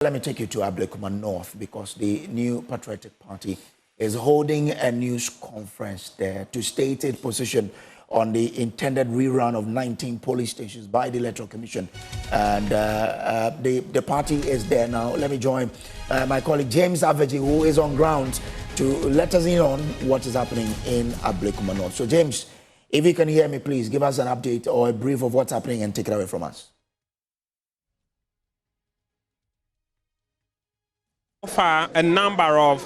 Let me take you to Ablekuma North because the new Patriotic Party is holding a news conference there to state its position on the intended rerun of 19 polling stations by the Electoral Commission. And the party is there now. Let me join my colleague James Afriyie, who is on ground, to let us in on what is happening in Ablekuma North. So James, if you can hear me, please give us an update or a brief of what's happening and take it away from us. So far, a number of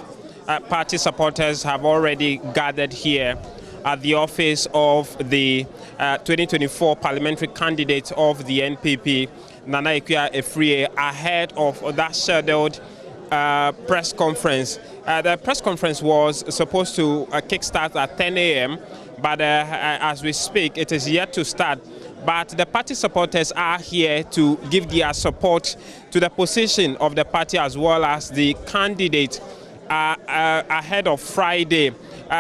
party supporters have already gathered here at the office of the 2024 parliamentary candidate of the NPP, Nana Afriyie, ahead of that scheduled press conference. The press conference was supposed to kickstart at 10 a.m., but as we speak, it is yet to start. But the party supporters are here to give their support to the position of the party as well as the candidate ahead of Friday.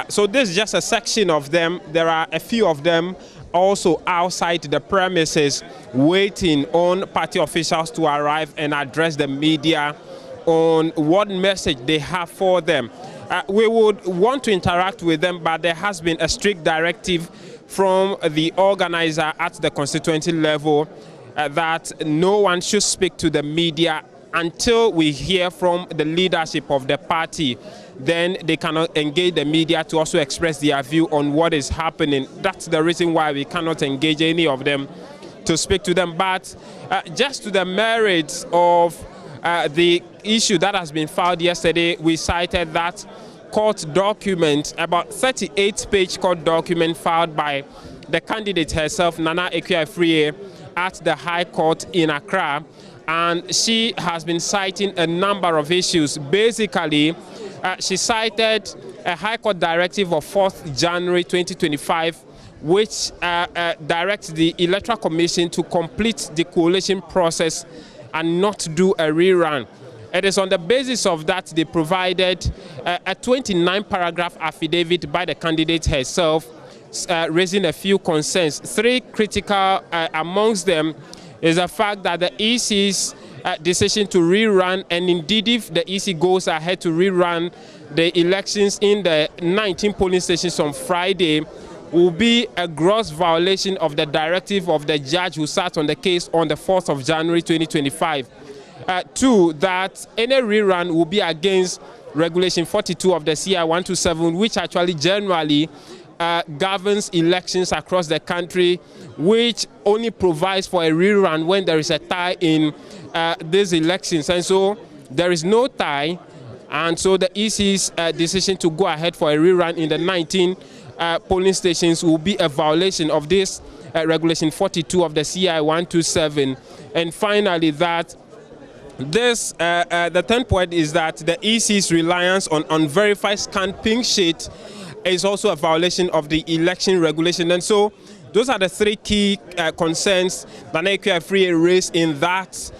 So this is just a section of them. There are a few of them also outside the premises waiting on party officials to arrive and address the media on what message they have for them. We would want to interact with them, but there has been a strict directive from the organizer at the constituency level that no one should speak to the media until we hear from the leadership of the party. Then they cannot engage the media to also express their view on what is happening. That's the reason why we cannot engage any of them to speak to them. But just to the merits of the issue that has been filed yesterday, we cited that court document, about 38-page court document filed by the candidate herself, Nana Afriyie, at the High Court in Accra. And she has been citing a number of issues. Basically, she cited a High Court directive of 4th January 2025, which directs the Electoral Commission to complete the coalition process and not do a rerun. It is on the basis of that they provided a 29-paragraph affidavit by the candidate herself, raising a few concerns. Three critical amongst them is the fact that the EC's decision to rerun, and indeed if the EC goes ahead to rerun the elections in the 19 polling stations on Friday, will be a gross violation of the directive of the judge who sat on the case on the 4th of January 2025. Two, that any rerun will be against Regulation 42 of the CI 127, which actually generally governs elections across the country, which only provides for a rerun when there is a tie in these elections. And so there is no tie, and so the EC's decision to go ahead for a rerun in the 19 polling stations will be a violation of this Regulation 42 of the CI 127. And finally, that this, the 10th point is that the EC's reliance on unverified scanned pink sheet is also a violation of the election regulation. And so those are the three key concerns that Nana Afriyie raised in that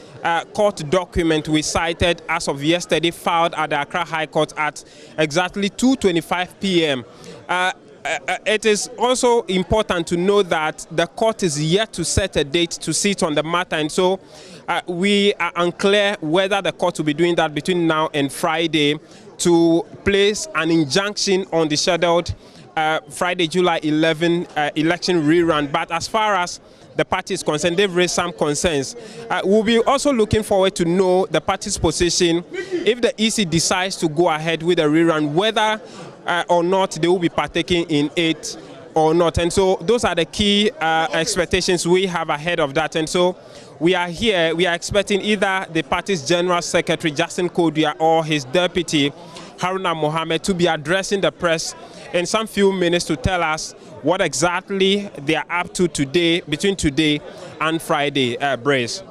court document we cited as of yesterday, filed at the Accra High Court at exactly 2:25 p.m. It is also important to know that the court is yet to set a date to sit on the matter, and so we are unclear whether the court will be doing that between now and Friday to place an injunction on the scheduled Friday, July 11 election rerun. But as far as the party is concerned, they've raised some concerns. We'll be also looking forward to know the party's position if the EC decides to go ahead with a rerun, whether or not they will be partaking in it or not. And so those are the key expectations we have ahead of that. And so we are here, we are expecting either the party's General Secretary, Justin Kodia, or his deputy, Haruna Mohammed, to be addressing the press in some few minutes to tell us what exactly they are up to today, between today and Friday. Brace.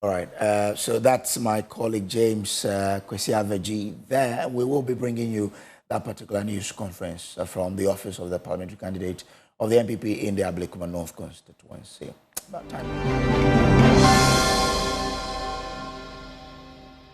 All right, so that's my colleague James Afriyie there. We will be bringing you that particular news conference from the office of the parliamentary candidate of the NPP in the Ablekuma North constituency. About time.